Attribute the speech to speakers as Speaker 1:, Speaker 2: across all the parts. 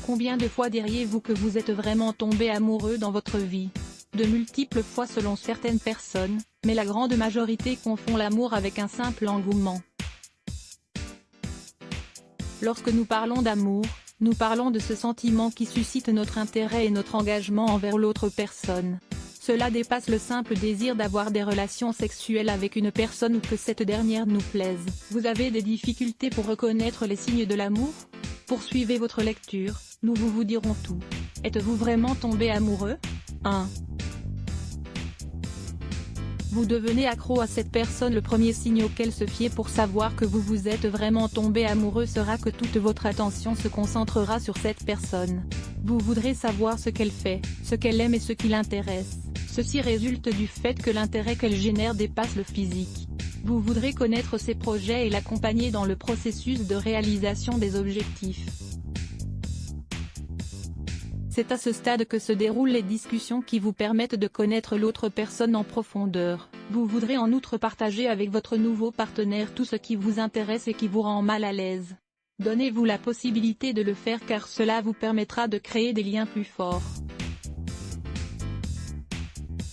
Speaker 1: Combien de fois diriez-vous que vous êtes vraiment tombé amoureux dans votre vie? De multiples fois selon certaines personnes, mais la grande majorité confond l'amour avec un simple engouement. Lorsque nous parlons d'amour, nous parlons de ce sentiment qui suscite notre intérêt et notre engagement envers l'autre personne. Cela dépasse le simple désir d'avoir des relations sexuelles avec une personne ou que cette dernière nous plaise. Vous avez des difficultés pour reconnaître les signes de l'amour? Poursuivez votre lecture, nous vous dirons tout. Êtes-vous vraiment tombé amoureux? 1. Vous devenez accro à cette personne. Le premier signe auquel se fier pour savoir que vous vous êtes vraiment tombé amoureux sera que toute votre attention se concentrera sur cette personne. Vous voudrez savoir ce qu'elle fait, ce qu'elle aime et ce qui l'intéresse. Ceci résulte du fait que l'intérêt qu'elle génère dépasse le physique. Vous voudrez connaître ses projets et l'accompagner dans le processus de réalisation des objectifs. C'est à ce stade que se déroulent les discussions qui vous permettent de connaître l'autre personne en profondeur. Vous voudrez en outre partager avec votre nouveau partenaire tout ce qui vous intéresse et qui vous rend mal à l'aise. Donnez-vous la possibilité de le faire car cela vous permettra de créer des liens plus forts.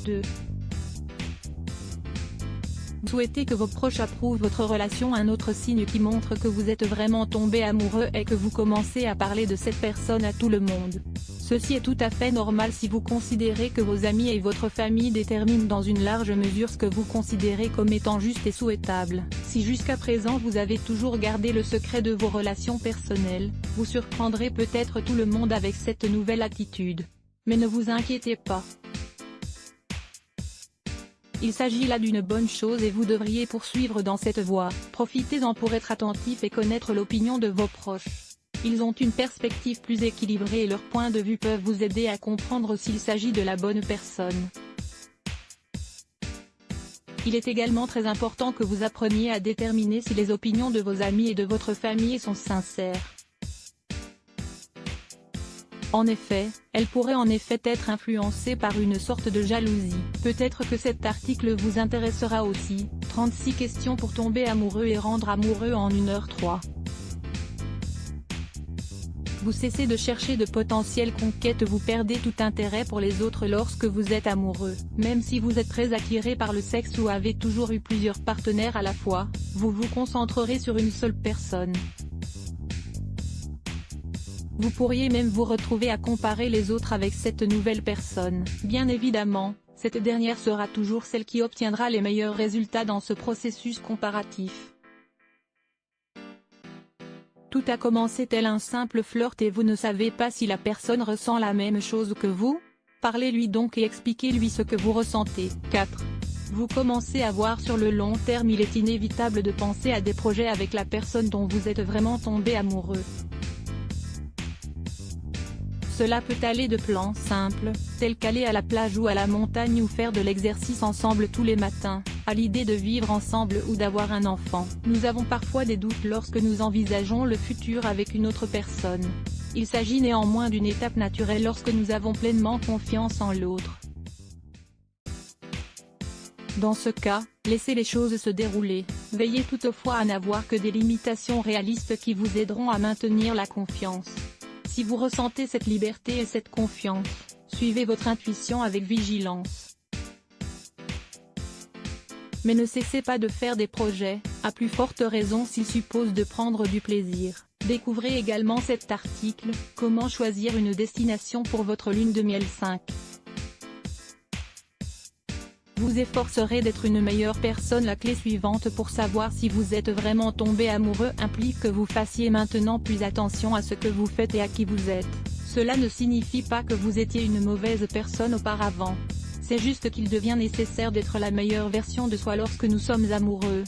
Speaker 1: 2. Souhaitez que vos proches approuvent votre relation. Un autre signe qui montre que vous êtes vraiment tombé amoureux est que vous commencez à parler de cette personne à tout le monde. Ceci est tout à fait normal si vous considérez que vos amis et votre famille déterminent dans une large mesure ce que vous considérez comme étant juste et souhaitable. Si jusqu'à présent vous avez toujours gardé le secret de vos relations personnelles, vous surprendrez peut-être tout le monde avec cette nouvelle attitude. Mais ne vous inquiétez pas. Il s'agit là d'une bonne chose et vous devriez poursuivre dans cette voie. Profitez-en pour être attentif et connaître l'opinion de vos proches. Ils ont une perspective plus équilibrée et leurs points de vue peuvent vous aider à comprendre s'il s'agit de la bonne personne. Il est également très important que vous appreniez à déterminer si les opinions de vos amis et de votre famille sont sincères. En effet, elles pourraient en effet être influencées par une sorte de jalousie. Peut-être que cet article vous intéressera aussi. 36 questions pour tomber amoureux et rendre amoureux en 1h03. Vous cessez de chercher de potentielles conquêtes. Vous perdez tout intérêt pour les autres lorsque vous êtes amoureux. Même si vous êtes très attiré par le sexe ou avez toujours eu plusieurs partenaires à la fois, vous vous concentrerez sur une seule personne. Vous pourriez même vous retrouver à comparer les autres avec cette nouvelle personne. Bien évidemment, cette dernière sera toujours celle qui obtiendra les meilleurs résultats dans ce processus comparatif. Tout a commencé tel un simple flirt et vous ne savez pas si la personne ressent la même chose que vous? Parlez-lui donc et expliquez-lui ce que vous ressentez. 4. Vous commencez à voir sur le long terme. Il est inévitable de penser à des projets avec la personne dont vous êtes vraiment tombé amoureux. Cela peut aller de plans simples, tels qu'aller à la plage ou à la montagne ou faire de l'exercice ensemble tous les matins, à l'idée de vivre ensemble ou d'avoir un enfant. Nous avons parfois des doutes lorsque nous envisageons le futur avec une autre personne. Il s'agit néanmoins d'une étape naturelle lorsque nous avons pleinement confiance en l'autre. Dans ce cas, laissez les choses se dérouler. Veillez toutefois à n'avoir que des limitations réalistes qui vous aideront à maintenir la confiance. Si vous ressentez cette liberté et cette confiance, suivez votre intuition avec vigilance. Mais ne cessez pas de faire des projets, à plus forte raison s'ils supposent de prendre du plaisir. Découvrez également cet article, Comment choisir une destination pour votre lune de miel 5. Vous efforcerez d'être une meilleure personne. La clé suivante pour savoir si vous êtes vraiment tombé amoureux implique que vous fassiez maintenant plus attention à ce que vous faites et à qui vous êtes. Cela ne signifie pas que vous étiez une mauvaise personne auparavant. C'est juste qu'il devient nécessaire d'être la meilleure version de soi lorsque nous sommes amoureux.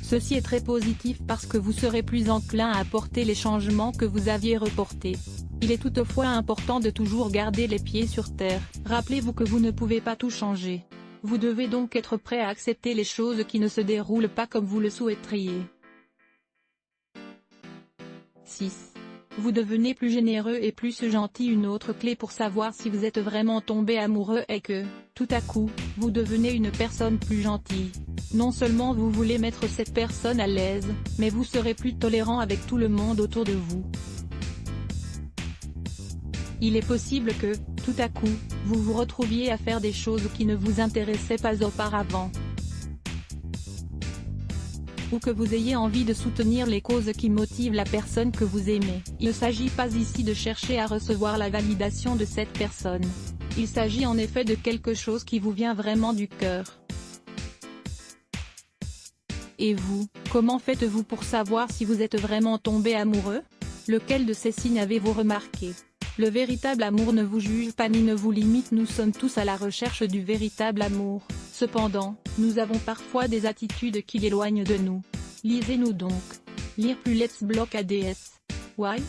Speaker 1: Ceci est très positif parce que vous serez plus enclin à apporter les changements que vous aviez reportés. Il est toutefois important de toujours garder les pieds sur terre. Rappelez-vous que vous ne pouvez pas tout changer. Vous devez donc être prêt à accepter les choses qui ne se déroulent pas comme vous le souhaiteriez. 6. Vous devenez plus généreux et plus gentil. Une autre clé pour savoir si vous êtes vraiment tombé amoureux est que, tout à coup, vous devenez une personne plus gentille. Non seulement vous voulez mettre cette personne à l'aise, mais vous serez plus tolérant avec tout le monde autour de vous. Il est possible que, tout à coup, vous vous retrouviez à faire des choses qui ne vous intéressaient pas auparavant. Ou que vous ayez envie de soutenir les causes qui motivent la personne que vous aimez. Il ne s'agit pas ici de chercher à recevoir la validation de cette personne. Il s'agit en effet de quelque chose qui vous vient vraiment du cœur. Et vous, comment faites-vous pour savoir si vous êtes vraiment tombé amoureux? Lequel de ces signes avez-vous remarqué? Le véritable amour ne vous juge pas ni ne vous limite. Nous sommes tous à la recherche du véritable amour. Cependant, nous avons parfois des attitudes qui l'éloignent de nous. Lisez-nous donc. Lire plus Let's Block ADS. Why?